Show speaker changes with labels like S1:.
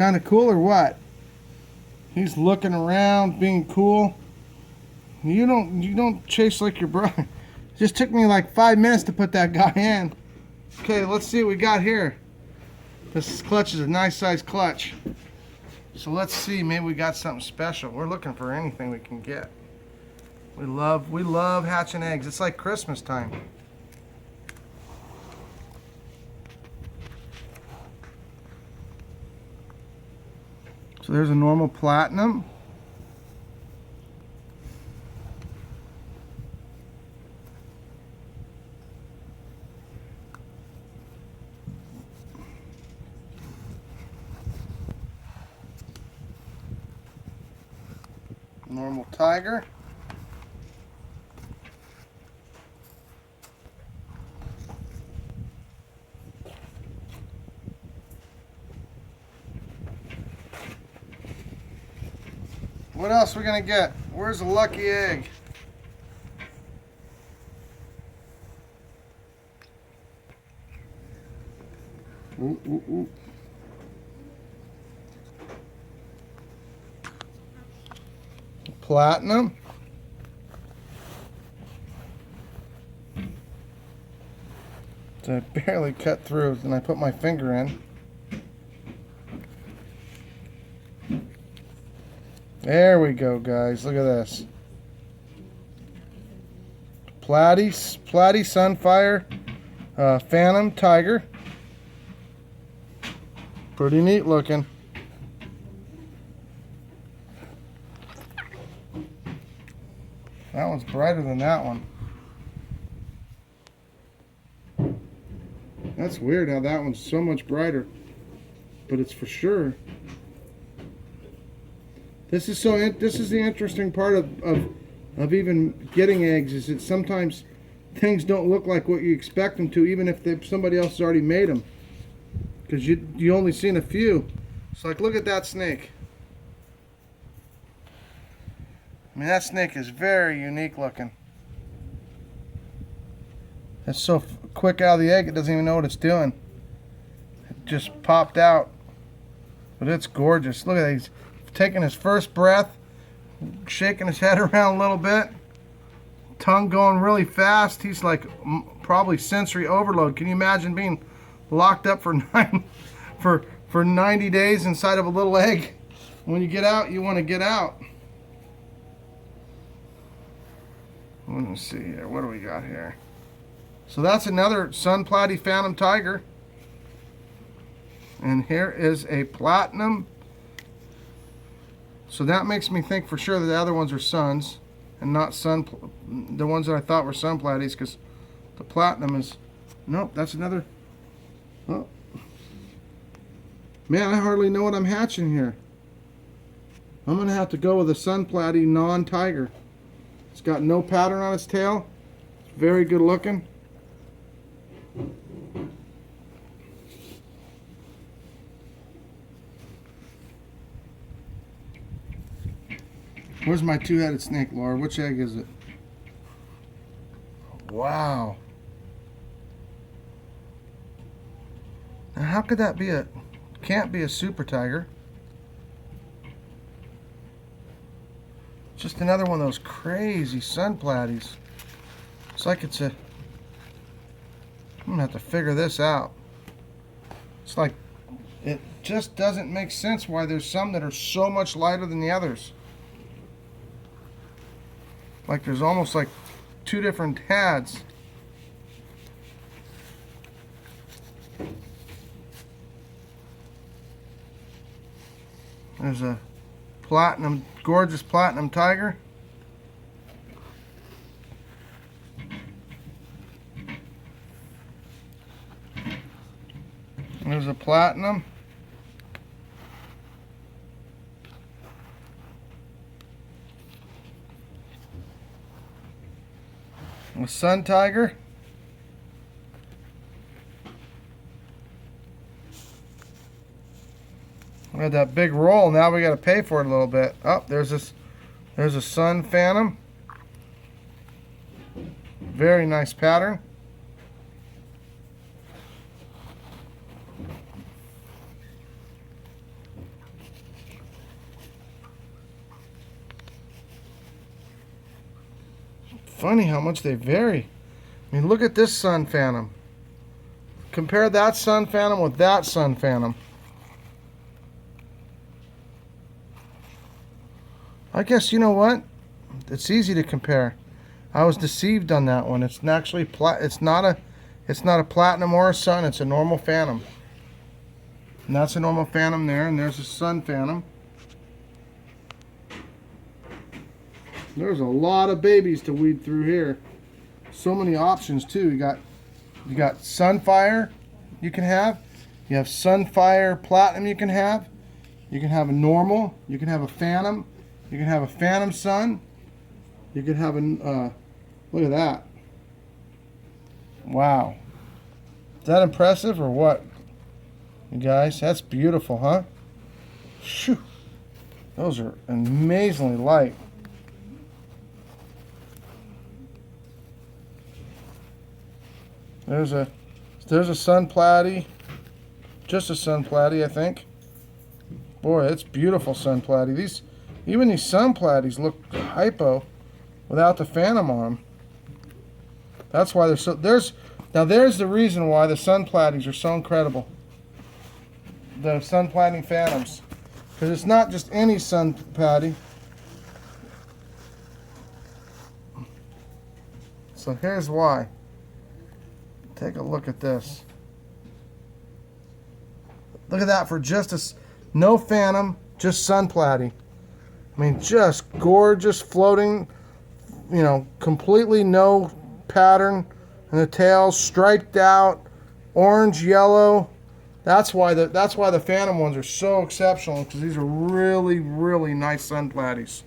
S1: Kind of cool or what? He's looking around, being cool. You don't chase like your brother. Just took me like 5 minutes to put that guy in. Okay, let's see what we got here. This clutch is a nice size clutch. So let's see, maybe we got something special. We're looking for anything we can get. We love hatching eggs. It's like Christmas time. So there's a normal platinum. Normal tiger. What else are we gonna get? Where's the lucky egg? Ooh, ooh, ooh. Platinum. So I barely cut through, and I put my finger in. There we go, guys. Look at this. Platy Sunfire Phantom Tiger. Pretty neat looking. That one's brighter than that one. That's weird how that one's so much brighter. But it's for sure. This is the interesting part of even getting eggs, is that sometimes things don't look like what you expect them to, even if somebody else has already made them. Because you only seen a few. It's like, look at that snake. I mean, that snake is very unique looking. It's so quick out of the egg, it doesn't even know what it's doing. It just popped out. But it's gorgeous. Look at that. He's taking his first breath, shaking his head around a little bit. Tongue going really fast. He's like probably sensory overload. Can you imagine being locked up for 90 days inside of a little egg? When you get out, you want to get out. Let me see here. What do we got here? So that's another Sun Platy Phantom Tiger. And here is a platinum. So that makes me think for sure that the other ones are suns and not the ones that I thought were Sun Platies, because the platinum is, nope, that's another. Oh. Man, I hardly know what I'm hatching here. I'm going to have to go with a Sun Platy non-tiger. It's got no pattern on its tail. It's very good looking. Where's my two-headed snake, Laura? Which egg is it? Wow. Now how could that be can't be a super tiger. Just another one of those crazy Sun Platies. It's like I'm gonna have to figure this out. It's like, it just doesn't make sense why there's some that are so much lighter than the others. Like there's almost like two different heads. There's a platinum, gorgeous platinum tiger. There's a platinum. A sun tiger. We had that big roll. Now we got to pay for it a little bit. Oh, there's a sun phantom. Very nice pattern. funny how much they vary. I mean, look at this sun phantom. Compare that sun phantom with that sun phantom. I guess, you know what? It's easy to compare. I was deceived on that one. It's actually it's not a platinum or a sun. It's a normal phantom. And that's a normal phantom there, and there's a sun phantom. There's a lot of babies to weed through here. So many options too. You got Sunfire you can have. You have Sunfire Platinum you can have. You can have a normal. You can have a phantom. You can have a phantom sun. You can have a look at that. Wow. Is that impressive or what? You guys, that's beautiful, huh? Phew. Those are amazingly light. There's a sun platy. Just a sun platy, I think. Boy, it's beautiful sun platy. Even these sun platies look hypo without the phantom on them. That's why they're so. There's the reason why the sun platies are so incredible. The sun plating phantoms, because it's not just any sun platy. So here's why. Take a look at this. Look at that for just no phantom, just sun platy. I mean, just gorgeous floating, you know, completely no pattern, and the tail's striped out, orange, yellow. That's why the phantom ones are so exceptional, because these are really, really nice sun platies.